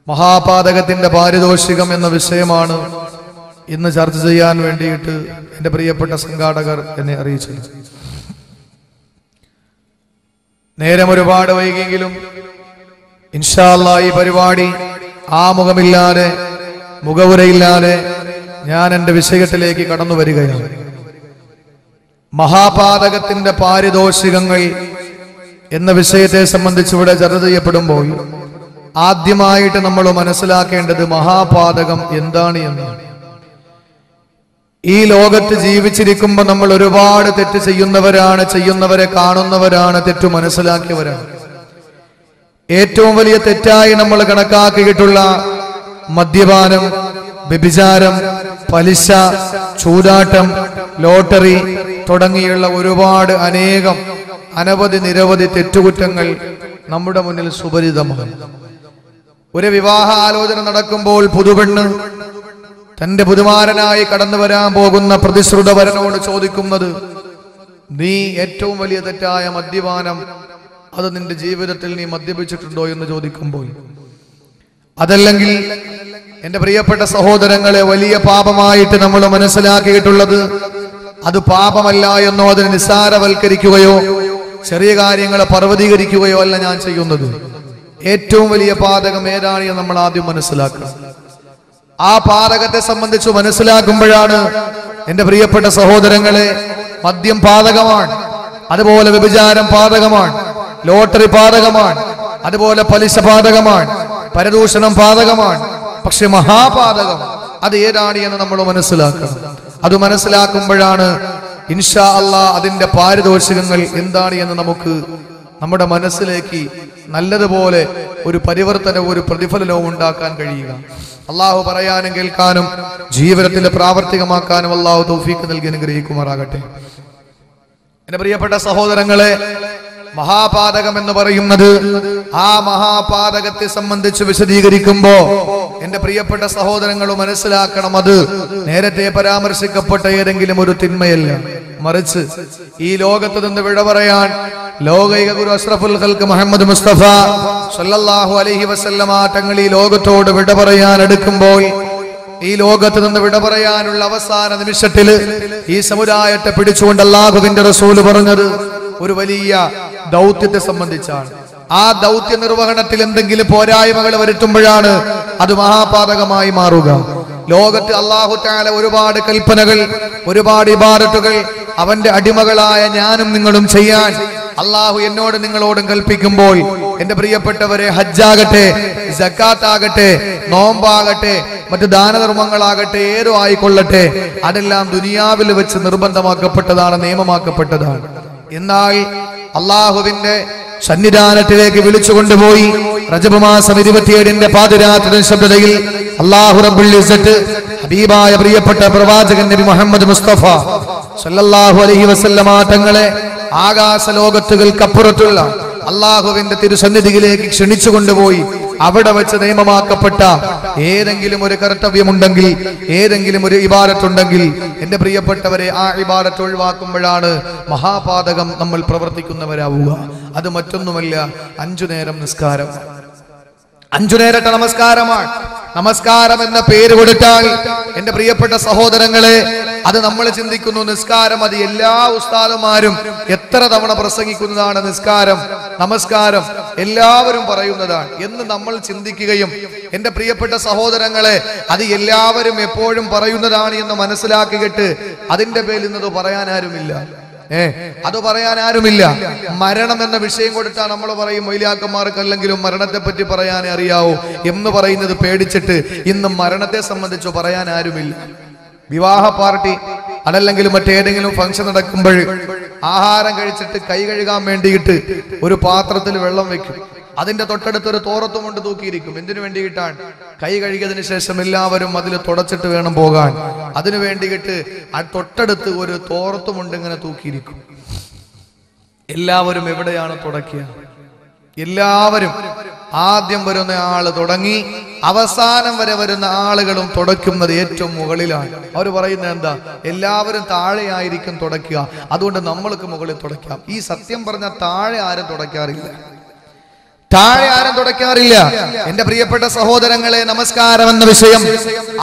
മഹാപാതകത്തിന്റെ പാരിതോഷികം എന്ന വിഷയമാണ് ഇന്ന് ചർച്ച ചെയ്യാൻ വേണ്ടിയിട്ട് എൻ്റെ പ്രിയപ്പെട്ട സംഘാടകർ എന്നെ അറിയിച്ചത്. നേരം ഒരുപാട് വൈകിയെങ്കിലും ഇൻഷാ അല്ലാഹ് ഈ പരിപാടി ആമുഖമില്ലാതെ മുഖവുരയില്ലാതെ ഞാൻ എൻ്റെ വിഷയത്തിലേക്ക് കടന്നു വരികയാണ്. മഹാപാതകത്തിന്റെ പാരിതോഷികങ്ങൾ എന്ന വിഷയത്തെ സംബന്ധിച്ച് ഇവിടെ ചർച്ച ചെയ്യപ്പെടുമ്പോൾ ആദ്യമായിട്ട് നമ്മൾ മനസ്സിലാക്കേണ്ടത് മഹാപാതകം എന്താണ് എന്നാണ്. ഈ ലോകത്ത് ജീവിച്ചിരിക്കുമ്പോൾ നമ്മൾ ഒരുപാട് തെറ്റ് ചെയ്യുന്നവരെ കാണുന്നവരാണ്, തെറ്റു മനസ്സിലാക്കിയവരാണ്. ഏറ്റവും വലിയ തെറ്റായി നമ്മൾ കണക്കാക്കിയിട്ടുള്ള മദ്യപാനം, വ്യഭിചാരം, പലിശ, ചൂതാട്ടം, ലോട്ടറി തുടങ്ങിയുള്ള ഒരുപാട് അനവധി നിരവധി തെറ്റുകുറ്റങ്ങൾ നമ്മുടെ മുന്നിൽ സുപരിതമാണ്. ഒരു വിവാഹ ആലോചന നടക്കുമ്പോൾ പുതുപെണ്ണ് തന്റെ പുതുമാരനായി കടന്നു വരാൻ പോകുന്ന പ്രതിശ്രുത വരനോട് ചോദിക്കുന്നത്, നീ ഏറ്റവും വലിയ തെറ്റായ മദ്യപാനം അത് നിന്റെ ജീവിതത്തിൽ നീ മദ്യപിച്ചിട്ടുണ്ടോ എന്ന് ചോദിക്കുമ്പോൾ, അതല്ലെങ്കിൽ എന്റെ പ്രിയപ്പെട്ട സഹോദരങ്ങളെ, വലിയ പാപമായിട്ട് നമ്മൾ മനസ്സിലാക്കിയിട്ടുള്ളത് അത് പാപമല്ല എന്നോ അതിനെ നിസ്സാരവൽക്കരിക്കുകയോ ചെറിയ കാര്യങ്ങളെ പർവ്വതീകരിക്കുകയോ അല്ല ഞാൻ ചെയ്യുന്നത്. ഏറ്റവും വലിയ പാതകം ഏതാണ് എന്ന് നമ്മൾ ആദ്യം മനസ്സിലാക്കണം. ആ പാതകത്തെ സംബന്ധിച്ച് മനസ്സിലാക്കുമ്പോഴാണ് എന്റെ പ്രിയപ്പെട്ട സഹോദരങ്ങളെ, മദ്യം പാതകമാണ്, അതുപോലെ വ്യഭിചാരം പാതകമാണ്, ലോട്ടറി പാതകമാണ്, അതുപോലെ പലിശ പാതകമാണ്, പരദൂഷണം പാതകമാണ്. പക്ഷെ മഹാപാതകം അത് ഏതാണ് എന്ന് നമ്മൾ മനസ്സിലാക്കണം. അത് മനസ്സിലാക്കുമ്പോഴാണ് ഇൻഷാ അല്ലാഹ് അതിന്റെ പാരിതോഷികങ്ങൾ എന്താണ് എന്ന് നമുക്ക് നമ്മുടെ മനസ്സിലേക്ക് നല്ലതുപോലെ ഒരു പരിവർത്തനവും ഒരു പ്രതിഫലനവും ഉണ്ടാക്കാൻ കഴിയുക. അള്ളാഹു പറയാനും കേൾക്കാനും ജീവിതത്തിൽ പ്രാവർത്തികമാക്കാനും അള്ളാഹു തൗഫീഖ് നൽകി അനുഗ്രഹിക്കുമാറാകട്ടെ. എന്റെ പ്രിയപ്പെട്ട സഹോദരങ്ങളെ, മഹാപാതകം എന്ന് പറയുന്നത്, ആ മഹാപാതകത്തെ സംബന്ധിച്ച് വിശദീകരിക്കുമ്പോ എന്റെ പ്രിയപ്പെട്ട സഹോദരങ്ങൾ മനസ്സിലാക്കണം, അത് നേരത്തെ പരാമർശിക്കപ്പെട്ട ഏതെങ്കിലും ഒരു തിന്മയല്ല, മറിച്ച് ഈ ലോകത്ത് നിന്ന് വിട പറയാൻ ലോകൈക ഗുരു അഷ്റഫുൽ ഖൽഖ് മുഹമ്മദ് മുസ്തഫ സല്ലല്ലാഹു അലൈഹി വസല്ലമ തങ്ങൾ ഈ ലോകത്തോട് വിട പറയാൻ എടുക്കുമ്പോൾ, ഈ ലോകത്ത് നിന്ന് വിട പറയാനുള്ള അവസാന നിമിഷത്തില് ഈ സമുദായത്തെ പിടിച്ചുകൊണ്ട് അല്ലാഹുവിന്റെ റസൂൽ പറഞ്ഞത് ഒരു വലിയ ദൗത്യത്തെ സംബന്ധിച്ചാണ്. ആ ദൗത്യ നിർവഹണത്തിൽ എന്തെങ്കിലും പോരായ്മകൾ വരുത്തുമ്പോഴാണ് അത് മഹാപാതകമായി മാറുക. ലോകത്ത് അല്ലാഹു തആല ഒരുപാട് കൽപ്പനകൾ, ഒരുപാട് ഇബാദത്തുകൾ അവന്റെ അടിമകളായ ഞാനും നിങ്ങളും ചെയ്യാൻ അല്ലാഹു എന്നോട് നിങ്ങളോടും കൽപ്പിക്കുമ്പോൾ, എന്റെ പ്രിയപ്പെട്ടവരെ, ഹജ്ജാകട്ടെ, സക്കാത്താകട്ടെ, നോമ്പാകട്ടെ, മറ്റു ദാനധർമ്മങ്ങളാകട്ടെ, ഏതോ ആയിക്കൊള്ളട്ടെ, അതെല്ലാം ദുനിയാവിൽ വെച്ച് നിർബന്ധമാക്കപ്പെട്ടതാണ്, നിയമമാക്കപ്പെട്ടതാണ്. എന്നാൽ അള്ളാഹുവിന്റെ സന്നിധാനത്തിലേക്ക് വിളിച്ചു കൊണ്ടുപോയി റജബ് മാസം 27 പാതിരാത്രി ശബ്ദതയിൽ അല്ലാഹു റബ്ബുൽ ഇസ്സത്ത് ഹബീബായ പ്രിയപ്പെട്ട പ്രവാചകൻ നബി മുഹമ്മദ് മുസ്തഫ സല്ലല്ലാഹു അലൈഹി വസല്ലമ തങ്ങളെ ആകാശ ലോകത്തുകൾക്കപ്പുറത്തുള്ള അള്ളാഹുവിന്റെ തിരുസന്നിധിയിലേക്ക് ക്ഷണിച്ചു കൊണ്ടുപോയി അവിടെ വെച്ച് നിയമമാക്കപ്പെട്ട ഏതെങ്കിലും ഒരു കർത്തവ്യമുണ്ടെങ്കിൽ, ഏതെങ്കിലും ഒരു ഇബാദത്തുണ്ടെങ്കിൽ, എന്റെ പ്രിയപ്പെട്ടവരെ, ആ ഇബാദത്ത് ഒഴിവാക്കുമ്പോഴാണ് മഹാപാതകം നമ്മൾ പ്രവർത്തിക്കുന്നവരാവുക. അത് മറ്റൊന്നുമല്ല, 5 നേരം നിസ്കാരം, 5 നേരത്തെ നമസ്കാരമാണ്. നമസ്കാരം എന്ന പേര് കൊടുത്താൽ എന്റെ പ്രിയപ്പെട്ട സഹോദരങ്ങളെ, അത് നമ്മൾ ചിന്തിക്കുന്നു നിസ്കാരം അത് എല്ലാ ഉസ്താദുമാരും എത്ര തവണ പ്രസംഗിക്കുന്നതാണ്, നിസ്കാരം, നമസ്കാരം എല്ലാവരും പറയുന്നതാണ് എന്ന് നമ്മൾ ചിന്തിക്കുകയും, എന്റെ പ്രിയപ്പെട്ട സഹോദരങ്ങളെ, അത് എല്ലാവരും എപ്പോഴും പറയുന്നതാണ് എന്ന് മനസ്സിലാക്കിയിട്ട് അതിന്റെ പേരിൽ ഇന്നത് പറയാൻ ആരുമില്ല. അത് പറയാൻ ആരുമില്ല. മരണം എന്ന വിഷയം കൊടുത്താൽ നമ്മൾ പറയും മൊയ്ലിയാക്കന്മാർക്ക് അല്ലെങ്കിലും മരണത്തെ പറ്റി പറയാനേ അറിയാവൂ എന്ന് പറയുന്നത് പേടിച്ചിട്ട് ഇന്ന് മരണത്തെ സംബന്ധിച്ചോ പറയാൻ ആരുമില്ല. വിവാഹ പാർട്ടി അതല്ലെങ്കിൽ മറ്റേതെങ്കിലും ഫംഗ്ഷൻ നടക്കുമ്പോൾ ആഹാരം കഴിച്ചിട്ട് കൈ കഴുകാൻ വേണ്ടിയിട്ട് ഒരു പാത്രത്തിൽ വെള്ളം വെക്കും, അതിന്റെ തൊട്ടടുത്തൊരു തോറത്തും കൊണ്ട് തൂക്കിയിരിക്കും. എന്തിനു വേണ്ടിയിട്ടാണ്? കൈ കഴുകിയതിനു ശേഷം എല്ലാവരും അതിൽ തുടച്ചിട്ട് വേണം പോകാൻ. അതിനു വേണ്ടിയിട്ട് ആ തൊട്ടടുത്ത് ഒരു തോറത്തുമുണ്ട് ഇങ്ങനെ തൂക്കിയിരിക്കും. എല്ലാവരും എവിടെയാണ് തുടക്കുക? എല്ലാവരും ആദ്യം വരുന്ന ആള് തുടങ്ങി അവസാനം വരെ വരുന്ന ആളുകളും തുടയ്ക്കുന്നത് ഏറ്റവും മുകളിലാണ്. അവർ പറയുന്നത് എന്താ? എല്ലാവരും താഴെയായിരിക്കും തുടയ്ക്കുക, അതുകൊണ്ട് നമ്മൾക്ക് മുകളിൽ തുടയ്ക്കാം. ഈ സത്യം പറഞ്ഞ താഴെ ആരും തുടയ്ക്കാറില്ല. താഴെ ആരും തുടയ്ക്കാറില്ല. എന്റെ പ്രിയപ്പെട്ട സഹോദരങ്ങളെ, നമസ്കാരം എന്ന വിഷയം,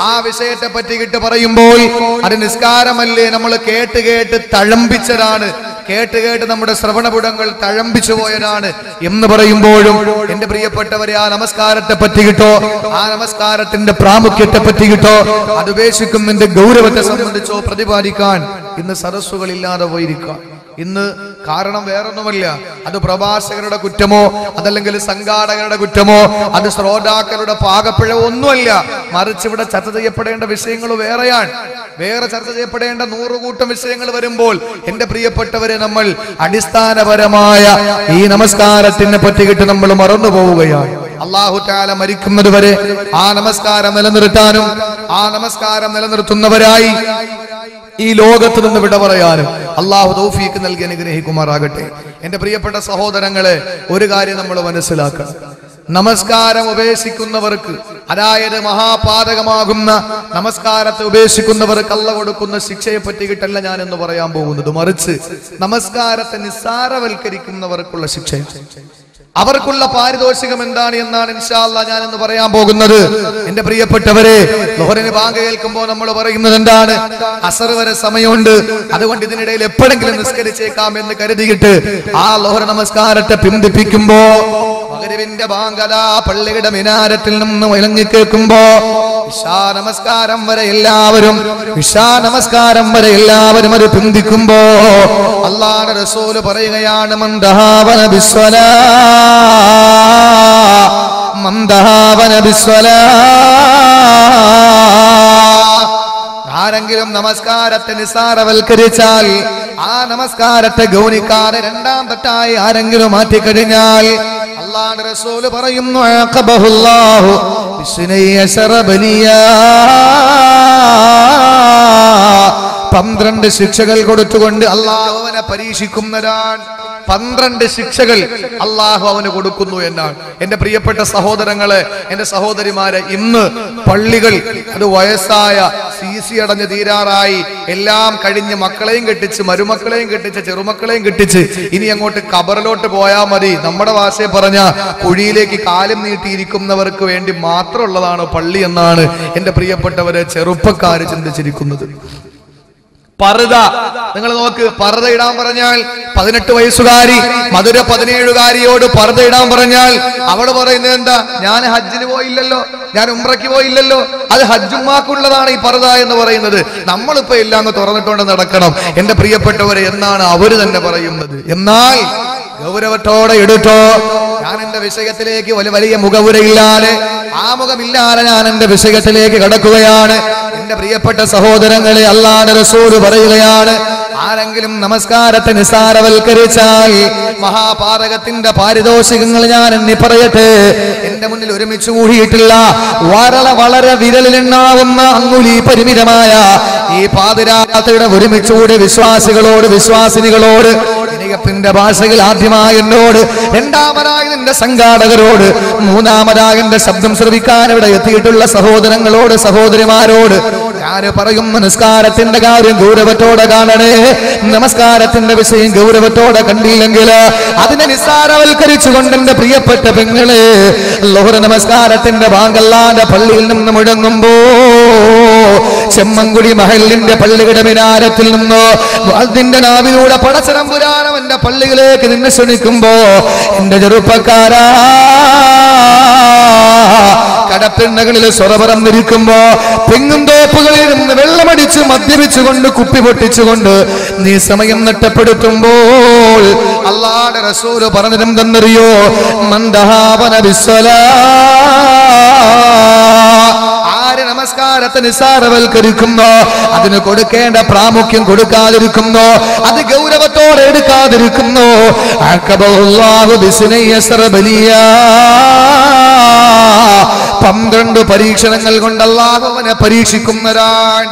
ആ വിഷയത്തെ പറ്റിയിട്ട് പറയുമ്പോൾ അത് നിസ്കാരമല്ലേ, നമ്മൾ കേട്ട് കേട്ട് തഴമ്പിച്ചതാണ്, കേട്ട് കേട്ട് നമ്മുടെ ശ്രവണപുടങ്ങൾ തഴമ്പിച്ചു പോയതാണ് എന്ന് പറയുമ്പോഴും എന്റെ പ്രിയപ്പെട്ടവരെ, ആ നമസ്കാരത്തെ പറ്റിയിട്ടോ ആ നമസ്കാരത്തിന്റെ പ്രാമുഖ്യത്തെ പറ്റിയിട്ടോ അത് ഉപേക്ഷിക്കുന്നതിന്റെ ഗൗരവത്തെ സംബന്ധിച്ചോ പ്രതിപാദിക്കാൻ ഇന്ന് സദസ്സുകളില്ലാതെ പോയിരിക്കാം. ഇന്ന് കാരണം വേറൊന്നുമല്ല, അത് പ്രഭാഷകരുടെ കുറ്റമോ അതല്ലെങ്കിൽ സംഘാടകരുടെ കുറ്റമോ അത് ശ്രോതാക്കളുടെ പാകപ്പിഴ ഒന്നുമല്ല, മറിച്ച് ഇവിടെ ചർച്ച ചെയ്യപ്പെടേണ്ട വിഷയങ്ങൾ വേറെയാണ്. വേറെ ചർച്ച ചെയ്യപ്പെടേണ്ട 100 കൂട്ടം വിഷയങ്ങൾ വരുമ്പോൾ എന്റെ പ്രിയപ്പെട്ടവരെ, നമ്മൾ അടിസ്ഥാനപരമായ ഈ നമസ്കാരത്തിനെ പറ്റിയിട്ട് നമ്മൾ മറന്നു പോവുകയാണ്. അല്ലാഹു തആല മരിക്കുന്നത് വരെ ആ നമസ്കാരം നിലനിർത്താനും ആ നമസ്കാരം നിലനിർത്തുന്നവരായി ഈ ലോകത്ത് നിന്ന് വിട പറയാനും അല്ലാഹു തൗഫീഖ് നൽകി അനുഗ്രഹിക്കുമാറാകട്ടെ. എന്റെ പ്രിയപ്പെട്ട സഹോദരങ്ങളെ, ഒരു കാര്യം നമ്മൾ മനസ്സിലാക്കണം. നമസ്കാരം ഉപേക്ഷിക്കുന്നവർക്ക്, അതായത് മഹാപാതകമാകുന്ന നമസ്കാരത്തെ ഉപേക്ഷിക്കുന്നവർക്ക് അല്ലാഹു കൊടുക്കുന്ന ശിക്ഷയെ പറ്റിയിട്ടല്ല ഞാൻ എന്ന് പറയാൻ പോകുന്നത്, മറിച്ച് നമസ്കാരത്തെ നിസ്സാരവൽക്കരിക്കുന്നവർക്കുള്ള ശിക്ഷയാണ്. അവർക്കുള്ള പാരിതോഷികം എന്താണ് എന്നാണ് ഇൻഷാ അല്ലാഹ് ഞാൻ എന്ന് പറയാൻ പോകുന്നത്. എന്റെ പ്രിയപ്പെട്ടവരെ, ളുഹറിന് ബാങ്ക് കേൾക്കുമ്പോൾ നമ്മൾ പറയുന്നത് എന്താണ്? അസർ വരെ സമയമുണ്ട്, അതുകൊണ്ട് ഇതിനിടയിൽ എപ്പോഴെങ്കിലും നിസ്കരിച്ചേക്കാം എന്ന് കരുതിയിട്ട് ആ ളുഹർ നമസ്കാരത്തെ പിന്തിപ്പിക്കുമ്പോ മഗ്‌രിബിന്റെ ബാങ്ക് പള്ളിയുടെ മിനാരത്തിൽ നിന്ന് ഇളങ്ങി കേൾക്കുമ്പോ ഇശാ നമസ്കാരം വരെ എല്ലാവരും അത് പിന്തിക്കുമ്പോ അല്ലാഹുവിന്റെ റസൂൽ പറയുകയാണ്, മൻ ദഹാവന ബിസ്സലാ ആരെങ്കിലും നമസ്കാരത്തെ നിസ്സാരവൽക്കരിച്ചാൽ, ആ നമസ്കാരത്തെ ഗൗനിക്കാതെ രണ്ടാം തെറ്റായി ആരെങ്കിലും മാറ്റിക്കഴിഞ്ഞാൽ അല്ലാഹുവിന്റെ റസൂൽ പറയുന്നു, അഖബഹുല്ലാഹു ബിസ്നൈഅശറ ബലിയാ, 12 ശിക്ഷകൾ കൊടുത്തുകൊണ്ട് അല്ലാഹു അവനെ പരീക്ഷിക്കുന്നതാണ്. 12 ശിക്ഷകൾ അല്ലാഹു അവന് കൊടുക്കുന്നു എന്നാണ്. എന്റെ പ്രിയപ്പെട്ട സഹോദരങ്ങളെ, എന്റെ സഹോദരിമാരെ, ഇന്ന് പള്ളികൾ അത് വയസ്സായ CC അടഞ്ഞ് തീരാറായി, എല്ലാം കഴിഞ്ഞ് മക്കളെയും കെട്ടിച്ച് മരുമക്കളെയും കെട്ടിച്ച് ചെറുമക്കളെയും കെട്ടിച്ച് ഇനി അങ്ങോട്ട് ഖബറിലോട്ട് പോയാൽ മതി, നമ്മുടെ ഭാഷയെ പറഞ്ഞ കുഴിയിലേക്ക് കാലും നീട്ടിയിരിക്കുന്നവർക്ക് വേണ്ടി മാത്രമുള്ളതാണ് പള്ളി എന്നാണ് എന്റെ പ്രിയപ്പെട്ടവരെ ചെറുപ്പക്കാർ ചിന്തിച്ചിരിക്കുന്നത്. പർദ നിങ്ങൾ നോക്ക്, പർദ ഇടാൻ പറഞ്ഞാൽ 18 വയസ്സുകാരി മധുര 17കാരിയോട് പർദ ഇടാൻ പറഞ്ഞാൽ അവള് പറയുന്നത് എന്താ? ഞാൻ ഹജ്ജിന് പോയില്ലല്ലോ, ഞാൻ ഉംറയ്ക്ക് പോയില്ലല്ലോ, അത് ഹജ്ജുമാക്കുള്ളതാണ് ഈ പർദ എന്ന് പറയുന്നത്. നമ്മളിപ്പോ എല്ലാം അങ്ങ് തുറന്നിട്ടുകൊണ്ട് നടക്കണം എന്റെ പ്രിയപ്പെട്ടവരെ എന്നാണ് അവര് തന്നെ പറയുന്നത്. എന്നാൽ ഗൗരവത്തോടെ എടുത്തോ, ഞാൻ എന്റെ വിഷയത്തിലേക്ക് വലിയ മുഖവുരയില്ലാതെ, ആമുഖമില്ലാതെ ഞാൻ എന്റെ വിഷയത്തിലേക്ക് കടക്കുകയാണ്. എന്റെ പ്രിയപ്പെട്ട സഹോദരങ്ങളെ, അല്ലാഹുവിന്റെ റസൂൽ പറയുകയാണ്, ആരെങ്കിലും നമസ്കാരത്തെ നിസ്സാരവൽക്കരിച്ചാൽ മഹാപാതകത്തിന്റെ പാരിതോഷികങ്ങൾ ഞാൻ എണ്ണി പറയട്ടെ. എന്റെ മുന്നിൽ ഒരുമിച്ച് കൂടിയിട്ടില്ല വളരെ വിരലിലെണ്ണാവുന്ന അങ്കുലി പരിമിതമായ ഈ പാതിരാത്രിയുടെ ഒരുമിച്ച് കൂടി വിശ്വാസികളോട് വിശ്വാസിനികളോട് ഇനിയത്തിന്റെ ഭാഷയിൽ ആദ്യമായി എന്നോട്, രണ്ടാമതായി നിന്റെ സംഘാടകരോട്, മൂന്നാമതായി എന്റെ ശബ്ദം ശ്രവിക്കാൻ ഇവിടെ എത്തിയിട്ടുള്ള സഹോദരങ്ങളോട് സഹോദരിമാരോട് ഞാൻ പറയും, നമസ്കാരത്തിന്റെ കാര്യം ഗൗരവത്തോടെ കാണണേ. നമസ്കാരത്തിന്റെ വിഷയം ഗൗരവത്തോടെ കണ്ടില്ലെങ്കിൽ അതിനെ നിസ്സാരവൽക്കരിച്ചുകൊണ്ട് എന്റെ പ്രിയപ്പെട്ട പെങ്ങളെ, ളുഹർ നമസ്കാരത്തിന്റെ ബാങ്കല്ലാന്റെ പള്ളിയിൽ നിന്ന് മുഴങ്ങുമ്പോ ചെമ്മൻകുടി മഹല്ലിന്റെ പള്ളിയുടെ മിനാരത്തിൽ നിന്ന് മുഅദ്ദിന്റെ നാവിലൂടെ പടച്ചതമ്പുരാൻ എന്റെ പള്ളിയിലേക്ക് നിന്നെ ക്ഷണിക്കുമ്പോ എന്റെ ചെറുപ്പക്കാരാ, കടപ്പിണ്ണകളിൽ സ്വറപറന്നിരിക്കുമ്പോ തെങ്ങും തോപ്പുകളിൽ നിന്ന് വെള്ളമടിച്ച് മദ്യപിച്ചുകൊണ്ട് കുപ്പി പൊട്ടിച്ചുകൊണ്ട് നീ സമയം നഷ്ടപ്പെടുത്തുമ്പോൾ അല്ലാഹുവിന്റെ റസൂൽ പറഞ്ഞതെന്തെന്നറിയോ? മൻ ദഹാവന ബിസ്സലാ, ആര് നമസ്കാരത്തെ നിസ്സാരവൽക്കരിക്കുന്നോ, അതിന് കൊടുക്കേണ്ട പ്രാമുഖ്യം കൊടുക്കാതിരിക്കുന്നോ, അത് ഗൗരവത്തോടെ എടുക്കാതിരിക്കുന്നോ, അഖബഹുല്ലാഹു ബിസ്നൈഅശറ ബലിയാ, 12 പരീക്ഷണങ്ങൾ കൊണ്ട് അല്ലാഹു അവനെ പരീക്ഷിക്കുന്നതാണ്.